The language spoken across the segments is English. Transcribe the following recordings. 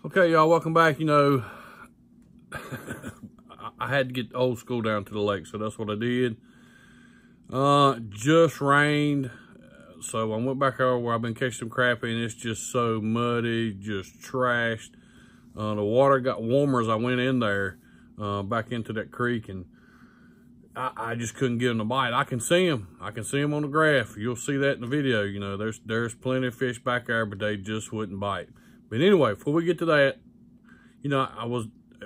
Okay, y'all, welcome back. You know, I had to get old school down to the lake, so that's what I did. Just rained, so I went back over where I've been catching some crappie, and it's just so muddy, just trashed. The water got warmer as I went in there, back into that creek, and I just couldn't get them to bite. I can see them. I can see them on the graph. You'll see that in the video. You know, there's plenty of fish back there, but they just wouldn't bite. But anyway, before we get to that, you know,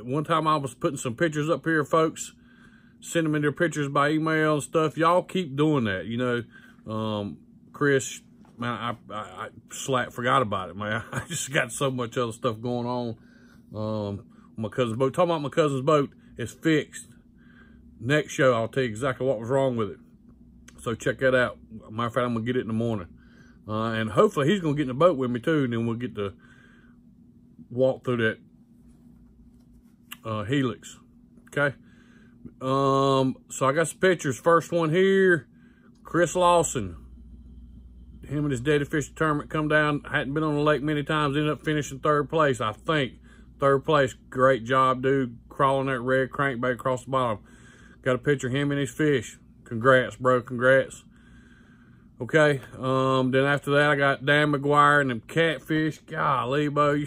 one time I was putting some pictures up here, folks, sending me their pictures by email and stuff. Y'all keep doing that. You know, Chris, man, I forgot about it, man. I just got so much other stuff going on. My cousin's boat, talking about my cousin's boat, is fixed. Next show, I'll tell you exactly what was wrong with it. So check that out. Matter of fact, I'm gonna get it in the morning. And hopefully he's gonna get in the boat with me too, and then we'll get to walk through that helix. Okay. So I got some pictures. First one here, Chris Lawson. Him and his Daddy Fish tournament come down. Hadn't been on the lake many times. Ended up finishing third place, I think. Third place. Great job, dude. Crawling that red crankbait across the bottom. Got a picture of him and his fish. Congrats, bro. Congrats. Okay. Then after that, I got Dan McGuire and them catfish. Golly, bro.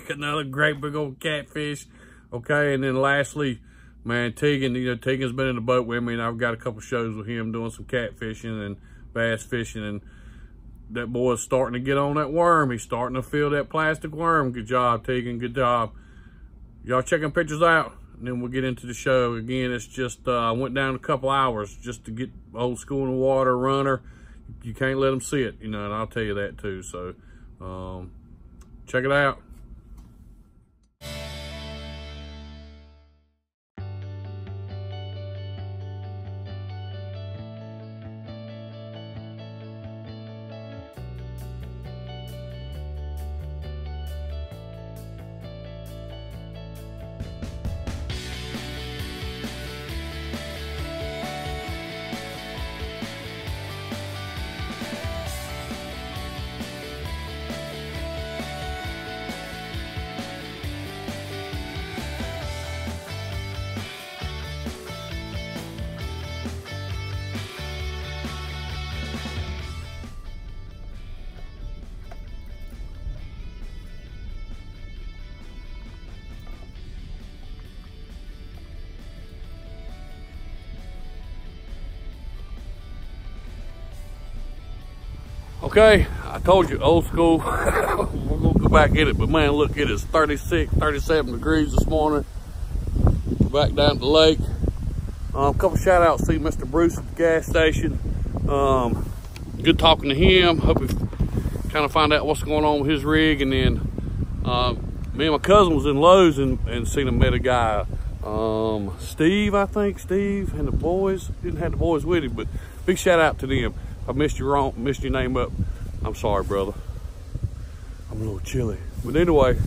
Another great big old catfish. Okay. And then lastly, man, Tegan. You know, Tegan's been in the boat with me, and I've got a couple shows with him doing some catfishing and bass fishing. And that boy's starting to get on that worm. He's starting to feel that plastic worm. Good job, Tegan. Good job. Y'all checking pictures out, and then we'll get into the show. Again, it's just, I went down a couple hours just to get old school in the water, runner. You can't let them see it, you know, and I'll tell you that too. So, check it out. Okay, I told you, old school. We're gonna go back in it, but man, look, it is 36, 37 degrees this morning. We're back down to the lake. A couple shout outs to Mr. Bruce at the gas station. Good talking to him. Hope we kind of find out what's going on with his rig. And then me and my cousin was in Lowe's and seen him, met a guy, Steve, I think, Steve, and the boys. Didn't have the boys with him, but big shout out to them. If I missed your name up, I'm sorry, brother. I'm a little chilly. But anyway,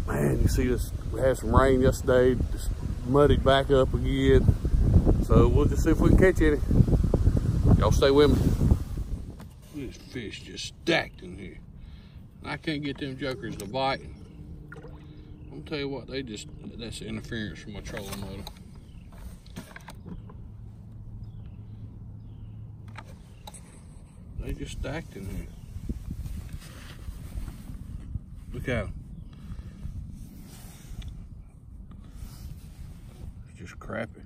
man, you see this, we had some rain yesterday, just muddied back up again. So we'll just see if we can catch any. Y'all stay with me. This fish just stacked in here. I can't get them jokers to bite. I'm gonna tell you what, that's interference from my trolling motor. They just stacked in here. Look at them. It's just crappy.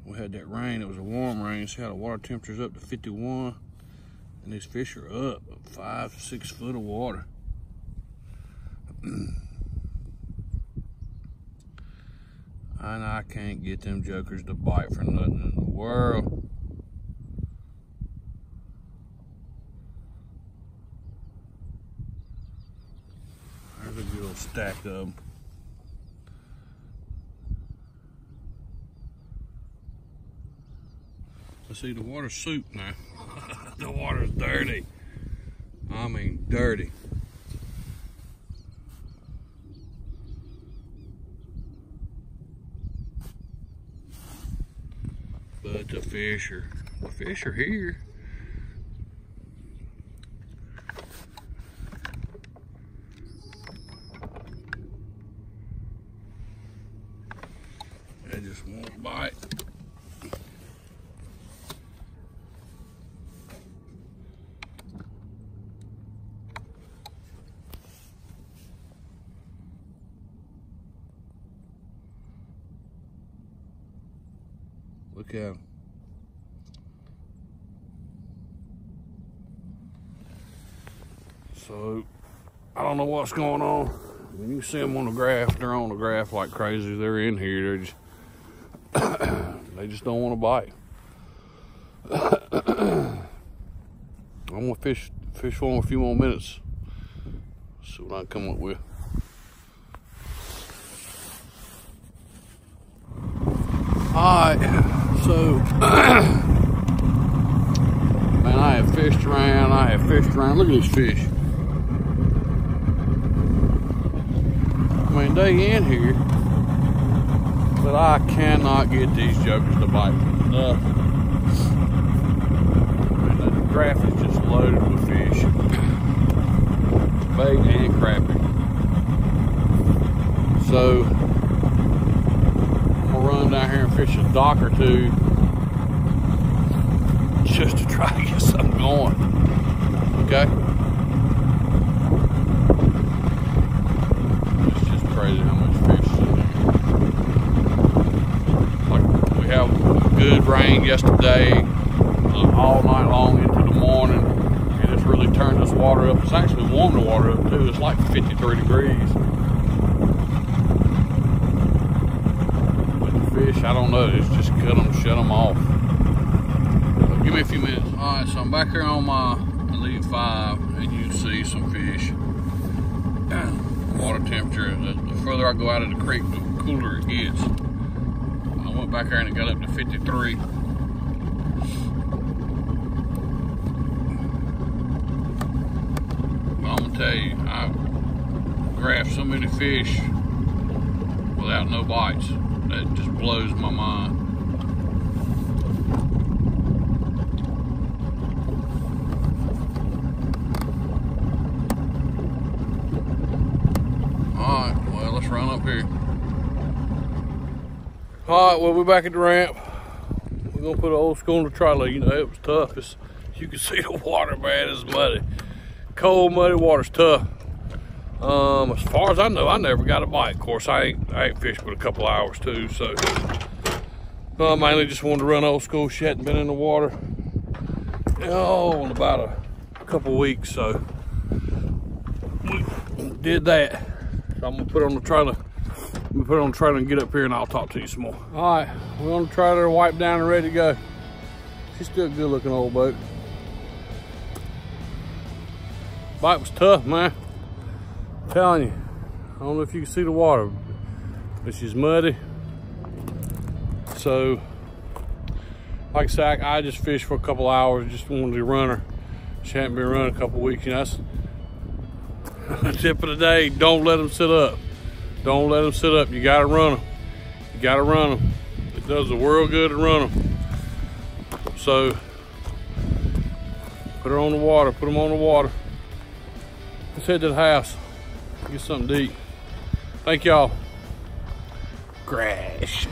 We had that rain. It was a warm rain. See how the water temperature's up to 51. And these fish are up 5 to 6 foot of water. And I can't get them jokers to bite for nothing in the world. There's a good old stack of them. Let's see, the water's soup now. The water's dirty. I mean, dirty. But the fish are here. just won't bite. Look at him. So, I don't know what's going on. When you see them on the graph, they're on the graph like crazy. They're in here. They're just, they just don't want to bite. I'm gonna fish for them a few more minutes. See what I can come up with. All right, so man, I have fished around. Look at these fish. I mean, they in here, but I cannot get these jokers to bite. The graph is just loaded with fish, bait and crappie. So I'm gonna run down here and fish a dock or two just to try to get something going. Okay. Crazy how much fish is in there. Like, we have good rain yesterday, all night long into the morning, and it's really turned this water up. It's actually warmed the water up too. It's like 53 degrees. But the fish, I don't know, it's just shut them off. So give me a few minutes. All right, so I'm back here on my Elite 5, and you can see some fish. Water temperature, the further I go out of the creek, the cooler it gets. I went back there and it got up to 53. But I'm gonna tell you, I grabbed so many fish without no bites. That just blows my mind. Alright, well, let's run up here. Alright, well, we're back at the ramp. We're gonna put an old school in the trolley. You know, it was tough. You can see the water, man, it's muddy. Cold, muddy water's tough. As far as I know, I never got a bite. Of course, I ain't fished but a couple hours too, so. I mainly just wanted to run old school. She hadn't been in the water, in about a couple weeks, so we did that. So I'm gonna put it on the trailer. I'm gonna put it on the trailer and get up here and I'll talk to you some more. All right, we're on the trailer, wiped down and ready to go. She's still a good looking old boat. Bite was tough, man. I'm telling you. I don't know if you can see the water, but she's muddy. So, like I said, I just fished for a couple hours, just wanted to run her. She hadn't been running a couple weeks, you know. That's the tip of the day. Don't let them sit up. Don't let them sit up. You gotta run them. You gotta run them. It does the world good to run them. So, put her on the water. Put them on the water. Let's head to the house. Get something to eat. Thank y'all. Crash.